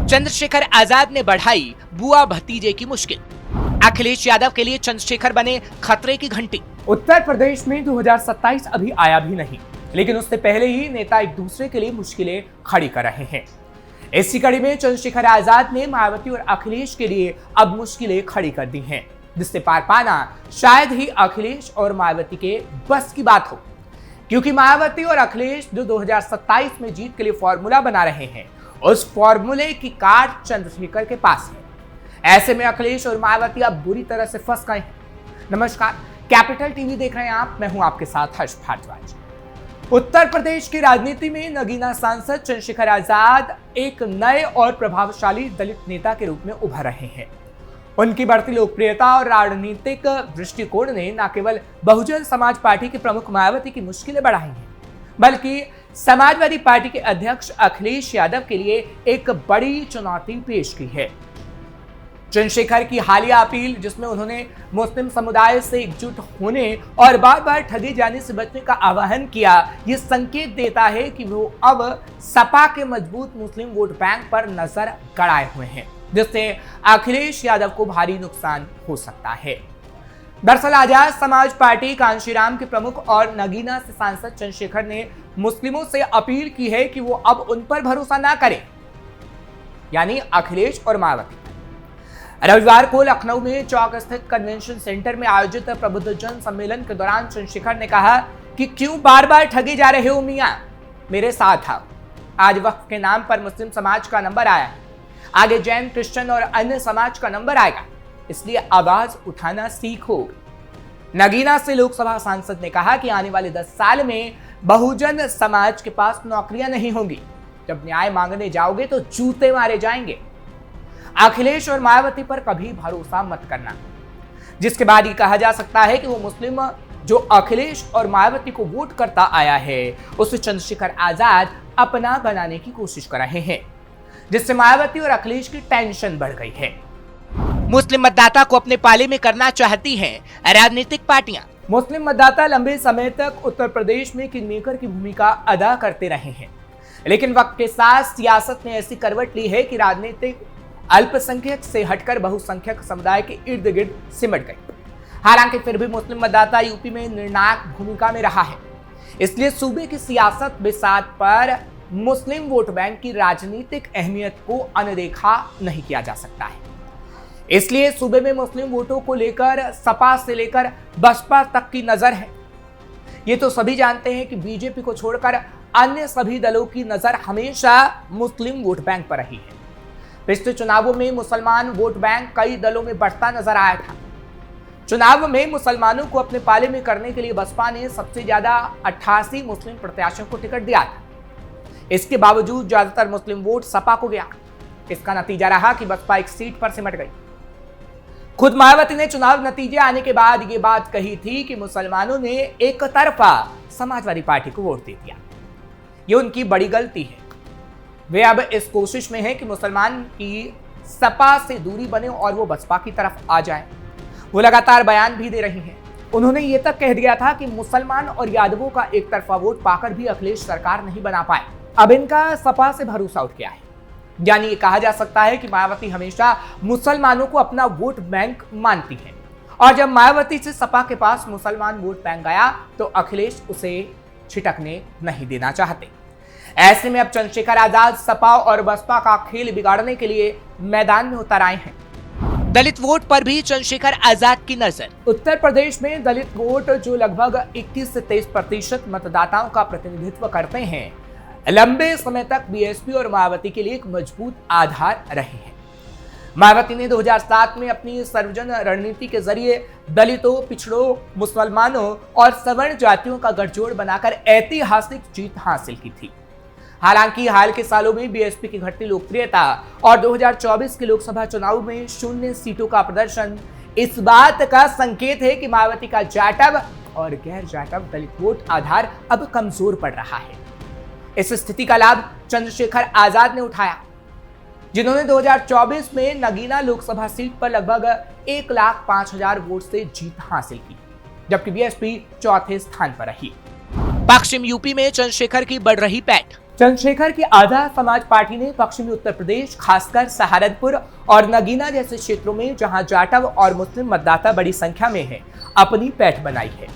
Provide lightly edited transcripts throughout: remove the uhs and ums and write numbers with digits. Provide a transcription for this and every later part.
चंद्रशेखर आजाद ने बढ़ाई बुआ भतीजे की मुश्किल। अखिलेश यादव के लिए चंद्रशेखर बने खतरे की घंटी। उत्तर प्रदेश में 2027 अभी आया भी नहीं, लेकिन उससे पहले ही नेता एक दूसरे के लिए मुश्किलें खड़ी कर रहे हैं। इसी कड़ी में चंद्रशेखर आजाद ने मायावती और अखिलेश के लिए अब मुश्किलें खड़ी कर दी हैं, जिससे पार पाना शायद ही अखिलेश और मायावती के बस की बात हो, क्योंकि मायावती और अखिलेश जो 2027 में जीत के लिए फॉर्मूला बना रहे हैं, उस फॉर्मूले की कार्ड चंद्रशेखर के पास है। ऐसे में अखिलेश और मायावती अब बुरी तरह से फंस गए हैं। नमस्कार, कैपिटल टीवी देख रहे हैं आप, मैं हूं आपके साथ हर्ष भारद्वाज। उत्तर प्रदेश की राजनीति में नगीना सांसद चंद्रशेखर आजाद एक नए और प्रभावशाली दलित नेता के रूप में उभर रहे हैं। उनकी बढ़ती लोकप्रियता और राजनीतिक दृष्टिकोण ने न केवल बहुजन समाज पार्टी के प्रमुख मायावती की मुश्किलें बढ़ाई हैं, बल्कि समाजवादी पार्टी के अध्यक्ष अखिलेश यादव के लिए एक बड़ी चुनौती पेश की है। चंद्रशेखर की हालिया अपील, जिसमें उन्होंने मुस्लिम समुदाय से एकजुट होने और बार बार ठगे जाने से बचने का आह्वान किया, ये संकेत देता है कि वो अब सपा के मजबूत मुस्लिम वोट बैंक पर नजर गड़ाए हुए हैं, जिससे अखिलेश यादव को भारी नुकसान हो सकता है। दरअसल आजाद समाज पार्टी कांशीराम के प्रमुख और नगीना से सांसद चंद्रशेखर ने मुस्लिमों से अपील की है कि वो अब उन पर भरोसा ना करें, यानी अखिलेश और मायावती। रविवार को लखनऊ में चौक स्थित कन्वेंशन सेंटर में आयोजित प्रबुद्धजन सम्मेलन के दौरान चंद्रशेखर ने कहा कि क्यों बार बार ठगे जा रहे हो मियां, मेरे साथ आओ। आज वक्फ के नाम पर मुस्लिम समाज का नंबर आया है, आगे जैन, क्रिश्चियन और अन्य समाज का नंबर आएगा, इसलिए आवाज उठाना सीखो। नगीना से लोकसभा सांसद ने कहा कि आने वाले 10 साल में बहुजन समाज के पास नौकरियां नहीं होंगी। जब न्याय मांगने जाओगे तो जूते मारे जाएंगे। अखिलेश और मायावती पर कभी भरोसा मत करना। जिसके बाद ये कहा जा सकता है कि वो मुस्लिम जो अखिलेश और मायावती को वोट करता आया है, उसे चंद्रशेखर आजाद अपना बनाने की कोशिश कर रहे हैं, जिससे मायावती और अखिलेश की टेंशन बढ़ गई है। मुस्लिम मतदाता को अपने पाले में करना चाहती हैं राजनीतिक पार्टियां। मुस्लिम मतदाता लंबे समय तक उत्तर प्रदेश में किंगमेकर की भूमिका अदा करते रहे हैं, लेकिन वक्त के साथ सियासत ने ऐसी करवट ली है कि राजनीतिक अल्पसंख्यक से हटकर बहुसंख्यक समुदाय के इर्द गिर्द सिमट गई। हालांकि फिर भी मुस्लिम मतदाता यूपी में निर्णायक भूमिका में रहा है, इसलिए सूबे की सियासत बिसात पर मुस्लिम वोट बैंक की राजनीतिक अहमियत को अनदेखा नहीं किया जा सकता है। इसलिए सूबे में मुस्लिम वोटों को लेकर सपा से लेकर बसपा तक की नजर है। ये तो सभी जानते हैं कि बीजेपी को छोड़कर अन्य सभी दलों की नजर हमेशा मुस्लिम वोट बैंक पर रही है। पिछले चुनावों में मुसलमान वोट बैंक कई दलों में बढ़ता नजर आया था। चुनाव में मुसलमानों को अपने पाले में करने के लिए बसपा ने सबसे ज्यादा 88 मुस्लिम प्रत्याशियों को टिकट दिया था। इसके बावजूद ज्यादातर मुस्लिम वोट सपा को गया। इसका नतीजा रहा कि बसपा एक सीट पर सिमट गई। खुद मायावती ने चुनाव नतीजे आने के बाद ये बात कही थी कि मुसलमानों ने एक तरफा समाजवादी पार्टी को वोट दे दिया। ये उनकी बड़ी गलती है। वे अब इस कोशिश में हैं कि मुसलमान की सपा से दूरी बने और वो बसपा की तरफ आ जाए। वो लगातार बयान भी दे रही हैं। उन्होंने ये तक कह दिया था कि मुसलमान और यादवों का एक तरफा वोट पाकर भी अखिलेश सरकार नहीं बना पाए। अब इनका सपा से भरोसा उठ गया है, यानी ये कहा जा सकता है कि मायावती हमेशा मुसलमानों को अपना वोट बैंक मानती है, और जब मायावती से सपा के पास मुसलमान वोट बैंक गया तो अखिलेश उसे छिटकने नहीं देना चाहते। ऐसे में अब चंद्रशेखर आजाद सपा और बसपा का खेल बिगाड़ने के लिए मैदान में उतर आए हैं। दलित वोट पर भी चंद्रशेखर आजाद की नजर। उत्तर प्रदेश में दलित वोट, जो लगभग 21 से 23% मतदाताओं का प्रतिनिधित्व करते हैं, लंबे समय तक बीएसपी और मायावती के लिए एक मजबूत आधार रहे हैं। मायावती ने 2007 में अपनी सर्वजन रणनीति के जरिए दलितों, पिछड़ों, मुसलमानों और सवर्ण जातियों का गठजोड़ बनाकर ऐतिहासिक जीत हासिल की थी। हालांकि हाल के सालों में बीएसपी की घटती लोकप्रियता और 2024 के लोकसभा चुनाव में 0 सीटों का प्रदर्शन इस बात का संकेत है कि मायावती का जाटव और गैर जाटव दलित वोट आधार अब कमजोर पड़ रहा है। इस स्थिति का लाभ चंद्रशेखर आजाद ने उठाया, जिन्होंने 2024 में नगीना लोकसभा सीट पर लगभग 1,05,000 वोट से जीत हासिल की, जबकि बीएसपी चौथे स्थान पर रही। पश्चिम यूपी में चंद्रशेखर की बढ़ रही पैठ। चंद्रशेखर की आजाद समाज पार्टी ने पश्चिमी उत्तर प्रदेश, खासकर सहारनपुर और नगीना जैसे क्षेत्रों में जहां जाटव और मुस्लिम मतदाता बड़ी संख्या में हैं, अपनी पैठ बनाई है।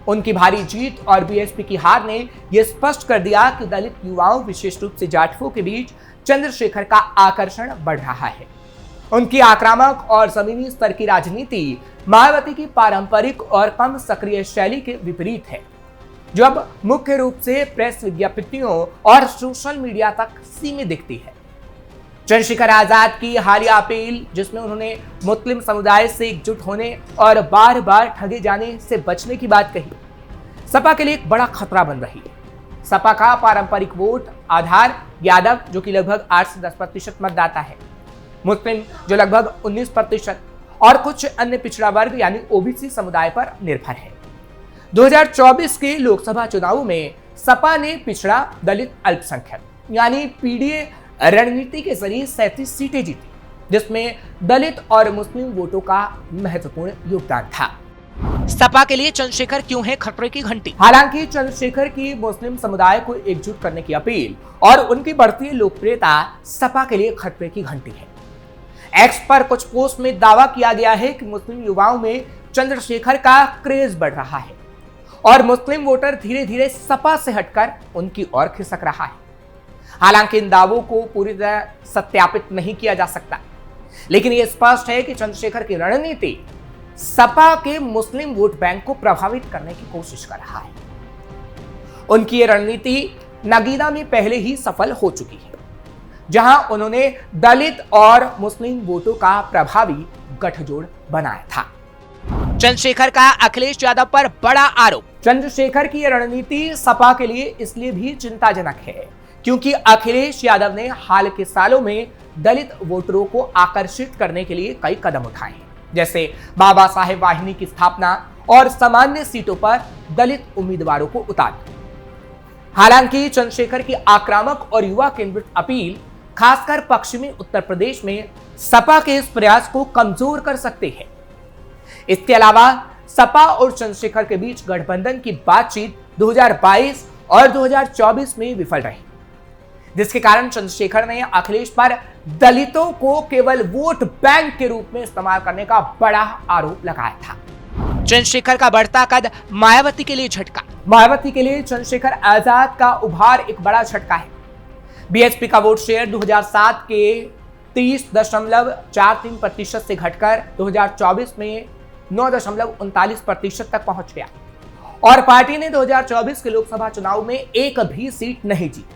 उनकी भारी जीत और बीएसपी की हार ने यह स्पष्ट कर दिया कि दलित युवाओं, विशेष रूप से जाटवों के बीच चंद्रशेखर का आकर्षण बढ़ रहा है। उनकी आक्रामक और जमीनी स्तर की राजनीति मायावती की पारंपरिक और कम सक्रिय शैली के विपरीत है, जो अब मुख्य रूप से प्रेस विज्ञप्तियों और सोशल मीडिया तक सीमित दिखती है। चंद्रशेखर आजाद की हालिया अपील, जिसमें उन्होंने मुस्लिम समुदाय से एकजुट होने और बार बार ठगे जाने से बचने की बात कही, सपा के लिए एक बड़ा खतरा बन रही है। सपा का पारंपरिक वोट आधार यादव, जो कि लगभग 8 से 10% मतदाता है, मुस्लिम जो लगभग 19% और कुछ अन्य पिछड़ा वर्ग यानी ओबीसी समुदाय पर निर्भर है। 2024 के लोकसभा चुनावों में सपा ने पिछड़ा, दलित, अल्पसंख्यक यानी पीडीए रणनीति के जरिए 37 सीटें जीती, जिसमें दलित और मुस्लिम वोटों का महत्वपूर्ण योगदान था। सपा के लिए चंद्रशेखर क्यों है खतरे की घंटी? हालांकि चंद्रशेखर की मुस्लिम समुदाय को एकजुट करने की अपील और उनकी बढ़ती लोकप्रियता सपा के लिए खतरे की घंटी है। एक्स पर कुछ पोस्ट में दावा किया गया है कि मुस्लिम युवाओं में चंद्रशेखर का क्रेज बढ़ रहा है और मुस्लिम वोटर धीरे धीरे सपा से हटकर उनकी ओर खिसक रहा है। हालांकि इन दावों को पूरी तरह सत्यापित नहीं किया जा सकता, लेकिन यह स्पष्ट है कि चंद्रशेखर की रणनीति सपा के मुस्लिम वोट बैंक को प्रभावित करने की कोशिश कर रहा है। उनकी यह रणनीति नगीना में पहले ही सफल हो चुकी है, जहां उन्होंने दलित और मुस्लिम वोटों का प्रभावी गठजोड़ बनाया था। चंद्रशेखर का अखिलेश यादव पर बड़ा आरोप। चंद्रशेखर की यह रणनीति सपा के लिए इसलिए भी चिंताजनक है क्योंकि अखिलेश यादव ने हाल के सालों में दलित वोटरों को आकर्षित करने के लिए कई कदम उठाए हैं, जैसे बाबा साहेब वाहिनी की स्थापना और सामान्य सीटों पर दलित उम्मीदवारों को उतारना। हालांकि चंद्रशेखर की आक्रामक और युवा केंद्रित अपील खासकर पश्चिमी उत्तर प्रदेश में सपा के इस प्रयास को कमजोर कर सकते हैं। इसके अलावा सपा और चंद्रशेखर के बीच गठबंधन की बातचीत 2022 और 2024 में विफल रही, जिसके कारण चंद्रशेखर ने अखिलेश पर दलितों को केवल वोट बैंक के रूप में इस्तेमाल करने का बड़ा आरोप लगाया था। चंद्रशेखर का बढ़ता कद मायावती के लिए झटका। मायावती के लिए चंद्रशेखर आजाद का उभार एक बड़ा झटका है। बीएसपी का वोट शेयर 2007 के 30.43% से घटकर 2024 में 9.39% तक पहुंच गया और पार्टी ने 2024 के लोकसभा चुनाव में एक भी सीट नहीं जीती।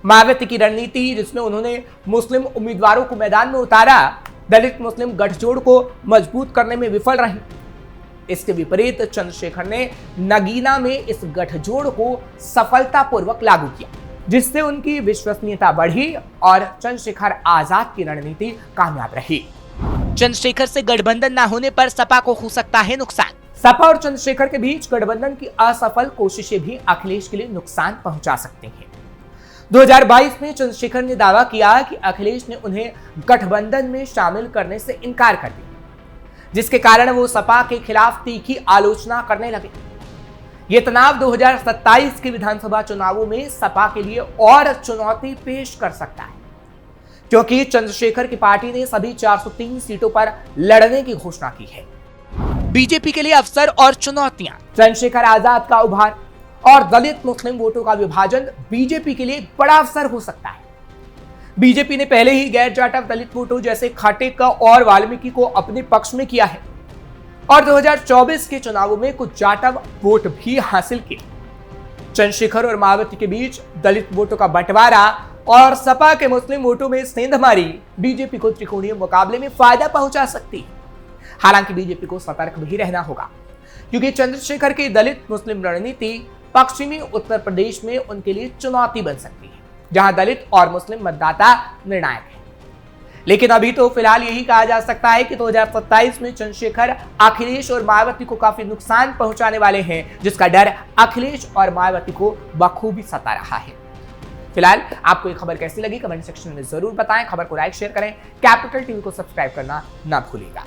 मायावती की रणनीति, जिसमें उन्होंने मुस्लिम उम्मीदवारों को मैदान में उतारा, दलित मुस्लिम गठजोड़ को मजबूत करने में विफल रही। इसके विपरीत चंद्रशेखर ने नगीना में इस गठजोड़ को सफलतापूर्वक लागू किया, जिससे उनकी विश्वसनीयता बढ़ी और चंद्रशेखर आजाद की रणनीति कामयाब रही। चंद्रशेखर से गठबंधन न होने पर सपा को हो सकता है नुकसान। सपा और चंद्रशेखर के बीच गठबंधन की असफल कोशिशें भी अखिलेश के लिए नुकसान पहुंचा सकती हैं। 2022 में चंद्रशेखर ने दावा किया कि अखिलेश ने उन्हें गठबंधन में शामिल करने से इनकार कर दिया, जिसके कारण वो सपा के खिलाफ तीखी आलोचना करने लगे। ये तनाव 2027 के विधानसभा चुनावों में सपा के लिए और चुनौती पेश कर सकता है, क्योंकि चंद्रशेखर की पार्टी ने सभी 403 सीटों पर लड़ने की घोषणा की है। बीजेपी के लिए अवसर और चुनौतियां। चंद्रशेखर आजाद का उभार और दलित मुस्लिम वोटों का विभाजन बीजेपी के लिए एक बड़ा अवसर हो सकता है। बीजेपी ने पहले ही गैर जाटव दलित वोटों जैसे खाटेका और वाल्मीकि को अपने पक्ष में किया है और 2024 के चुनावों में कुछ जाटव वोट भी हासिल किए। चंद्रशेखर और मायावती के बीच दलित वोटों का बंटवारा और सपा के मुस्लिम वोटों में सेंधमारी बीजेपी को त्रिकोणीय मुकाबले में फायदा पहुंचा सकती है। हालांकि बीजेपी को सतर्क भी रहना होगा, क्योंकि चंद्रशेखर की दलित मुस्लिम रणनीति पश्चिमी उत्तर प्रदेश में उनके लिए चुनौती बन सकती है, जहां दलित और मुस्लिम मतदाता निर्णायक है। लेकिन अभी तो फिलहाल यही कहा जा सकता है कि 2027 में चंद्रशेखर अखिलेश और मायावती को काफी नुकसान पहुंचाने वाले हैं, जिसका डर अखिलेश और मायावती को बखूबी सता रहा है। फिलहाल आपको ये खबर कैसी लगी कमेंट सेक्शन में जरूर बताएं। खबर को लाइक शेयर करें, कैपिटल टीवी को सब्सक्राइब करना ना भूलिएगा।